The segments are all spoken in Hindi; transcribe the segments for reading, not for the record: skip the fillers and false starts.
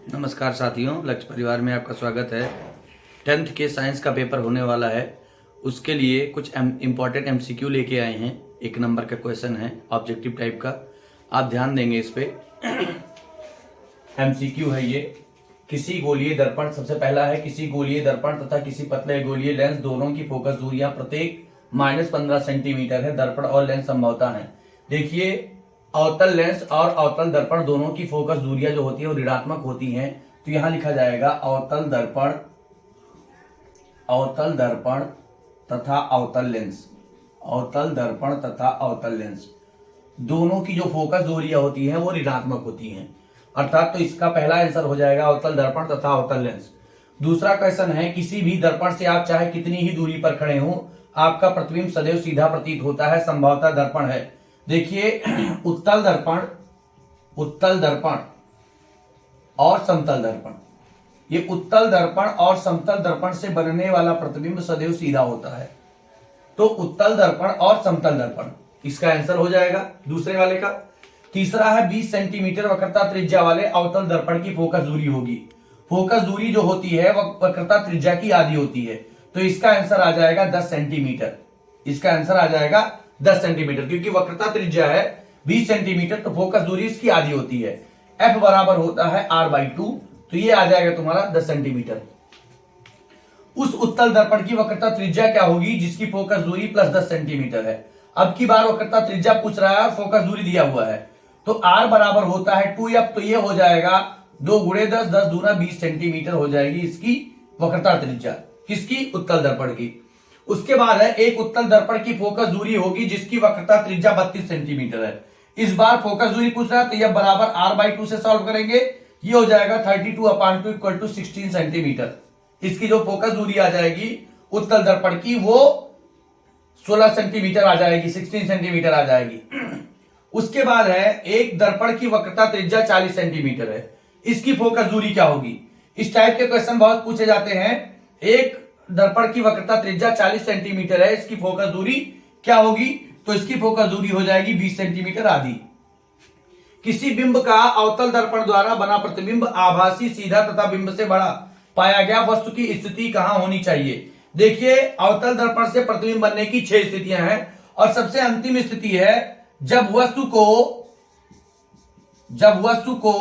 नमस्कार साथियों, लक्ष्य परिवार में आपका स्वागत है। 10th के साइंस का पेपर होने वाला है, उसके लिए कुछ इम्पॉर्टेंट एमसीक्यू लेके आए हैं। 1 नंबर का क्वेश्चन है, ऑब्जेक्टिव टाइप का। आप ध्यान देंगे इस पे। एमसीक्यू है ये। किसी गोलीय दर्पण, सबसे पहला है, किसी गोलीय दर्पण तथा किसी पतले गोलीय लेंस दोनों की फोकस दूरियां प्रत्येक -15 सेंटीमीटर है। दर्पण और लेंस समभवता है। देखिए, अवतल लेंस और अवतल दर्पण दोनों की फोकस दूरियां जो होती है वो ऋणात्मक होती हैं। तो यहां लिखा जाएगा अवतल दर्पण तथा अवतल लेंस। अवतल दर्पण तथा अवतल लेंस दोनों की जो फोकस दूरियां होती हैं वो ऋणात्मक होती हैं। अर्थात तो इसका पहला आंसर हो जाएगा अवतल दर्पण तथा अवतल लेंस। दूसरा क्वेश्चन है, किसी भी दर्पण से आप चाहे कितनी ही दूरी पर खड़े हों, आपका प्रतिबिंब सदैव सीधा प्रतीत होता है। संभवतः दर्पण है। देखिए, उत्तल दर्पण और समतल दर्पण, ये उत्तल दर्पण और समतल दर्पण से बनने वाला प्रतिबिंब सदैव सीधा होता है। तो उत्तल दर्पण और समतल दर्पण इसका आंसर हो जाएगा दूसरे वाले का। तीसरा है, 20 सेंटीमीटर वक्रता त्रिज्या वाले अवतल दर्पण की फोकस दूरी होगी। फोकस दूरी जो होती है वह वक्रता त्रिज्या की आधी होती है। तो इसका आंसर आ जाएगा 10 सेंटीमीटर। इसका आंसर आ जाएगा 10 सेंटीमीटर, क्योंकि वक्रता त्रिज्या है 20 सेंटीमीटर, तो फोकस दूरी इसकी आधी होती है। F बराबर होता है R/2, तो ये आ जाएगा तुम्हारा 10 सेंटीमीटर। उस उत्तल दर्पण की वक्रता त्रिज्या क्या होगी जिसकी फोकस दूरी +10 सेंटीमीटर है। अब की बार वक्रता त्रिज्या पूछ रहा है और फोकस दूरी दिया हुआ है। तो R बराबर होता है 2F, तो ये हो जाएगा 2 × 10, 10 दूना 20 सेंटीमीटर हो जाएगी इसकी वक्रता त्रिज्या। किसकी? उत्तल दर्पण की। उसके बाद है, एक उत्तल दर्पण की फोकस दूरी होगी जिसकी वक्रता त्रिज्या 32 सेंटीमीटर है। इस बार फोकस दूरी पूछ रहा है, तो यह बराबर R/2 से सॉल्व करेंगे। ये हो जाएगा 32/2 = 16 सेंटीमीटर। इसकी जो फोकस दूरी आ जाएगी उत्तल दर्पण की वो 16 सेंटीमीटर आ जाएगी, 16 सेंटीमीटर आ जाएगी। उसके बाद है, एक दर्पण की वक्रता त्रिज्या 40 सेंटीमीटर है। इसकी फोकस दूरी क्या होगी? इस टाइप के क्वेश्चन बहुत पूछे जाते हैं। एक दर्पण की वक्रता त्रिज्या 40 सेंटीमीटर है, इसकी फोकस दूरी क्या होगी? तो इसकी फोकस दूरी हो जाएगी 20 सेंटीमीटर आधी। किसी बिंब का अवतल दर्पण द्वारा बना प्रतिबिंब आभासी, सीधा तथा बिंब से बड़ा पाया गया वस्तु की स्थिति कहां होनी चाहिए? देखिए, अवतल दर्पण से प्रतिबिंब बनने की 6 स्थितियां हैं और सबसे अंतिम स्थिति है जब वस्तु को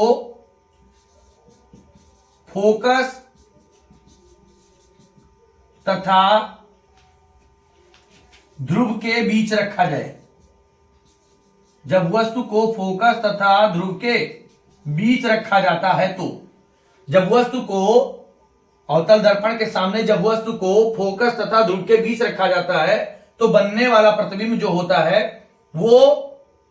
फोकस तथा ध्रुव के बीच रखा जाए। जब वस्तु को फोकस तथा ध्रुव के बीच रखा जाता है, तो जब वस्तु को अवतल दर्पण के सामने जब वस्तु को फोकस तथा ध्रुव के बीच रखा जाता है, तो बनने वाला प्रतिबिंब जो होता है वो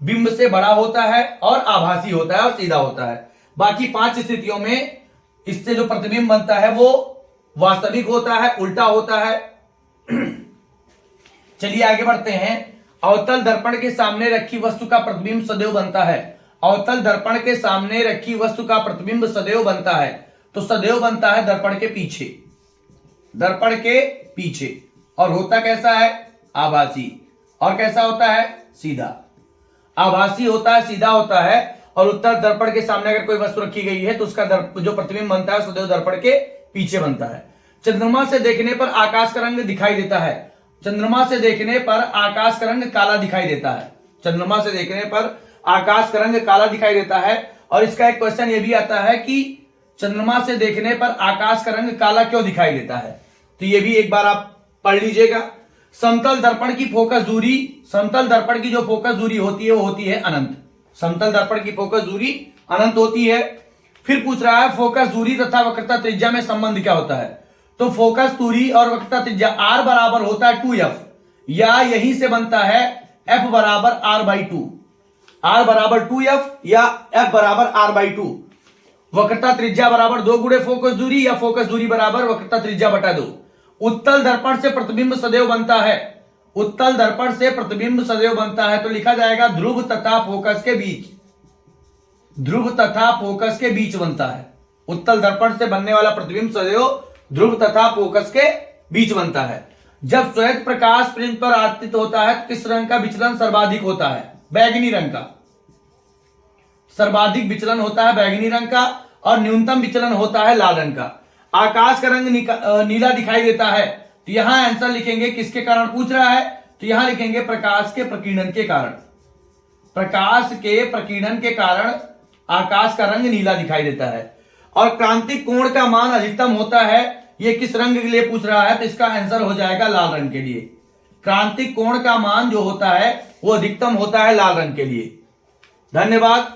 बिंब से बड़ा होता है और आभासी होता है और सीधा होता है। बाकी 5 स्थितियों में इससे जो प्रतिबिंब बनता है वो वास्तविक होता है, उल्टा होता है। चलिए आगे बढ़ते हैं। अवतल दर्पण के सामने रखी वस्तु का प्रतिबिंब सदैव बनता है। अवतल दर्पण के सामने रखी वस्तु का प्रतिबिंब सदैव बनता है, तो सदैव बनता है दर्पण के पीछे। दर्पण के पीछे। और होता कैसा है? आभासी। और कैसा होता है? सीधा। आभासी होता है, सीधा होता है। और उत्तल दर्पण के सामने अगर कोई वस्तु रखी गई है तो उसका जो प्रतिबिंब बनता है सदैव दर्पण के पीछे बनता है। चंद्रमा से देखने पर आकाश का रंग दिखाई देता है। चंद्रमा से देखने पर आकाश का रंग काला दिखाई देता है। चंद्रमा से देखने पर आकाश का रंग काला दिखाई देता है। और इसका एक क्वेश्चन ये भी आता है कि चंद्रमा से देखने पर आकाश का रंग काला क्यों दिखाई देता है? तो ये भी एक बार आप पढ़ लीजिएगा। समतल दर्पण की फोकस दूरी, समतल दर्पण की जो फोकस दूरी होती है वो होती है अनंत। समतल दर्पण की फोकस दूरी अनंत होती है। फिर पूछ रहा है, फोकस दूरी तथा वक्रता त्रिज्या में संबंध क्या होता है? तो फोकस दूरी और वक्रता त्रिज्या R बराबर होता है 2F, या यहीं से बनता है F बराबर R/2। R बराबर 2F या F बराबर R/2। वक्रता त्रिज्या बराबर 2 × फोकस दूरी या फोकस दूरी बराबर वक्रता त्रिज्या बटा 2। उत्तल दर्पण से प्रतिबिंब सदैव बनता है। उत्तल दर्पण से प्रतिबिंब सदैव बनता है, तो लिखा जाएगा ध्रुव तथा फोकस के बीच। ध्रुव तथा फोकस के बीच बनता है। उत्तल दर्पण से बनने वाला प्रतिबिंब सदैव ध्रुव तथा फोकस के बीच बनता है। जब श्वेत प्रकाश प्रिज्म पर आपतित होता है तो किस रंग का विचलन सर्वाधिक होता है? बैगनी रंग का। सर्वाधिक विचलन होता है बैगनी रंग का। और न्यूनतम विचलन होता है लाल रंग का। आकाश का रंग नीला दिखाई देता है, तो यहां आंसर लिखेंगे किसके कारण पूछ रहा है, तो यहां लिखेंगे प्रकाश के प्रकीर्णन के कारण। प्रकाश के प्रकीर्णन के कारण आकाश का रंग नीला दिखाई देता है। और क्रांतिक कोण का मान अधिकतम होता है, ये किस रंग के लिए पूछ रहा है, तो इसका आंसर हो जाएगा लाल रंग के लिए। क्रांतिक कोण का मान जो होता है वो अधिकतम होता है लाल रंग के लिए। धन्यवाद।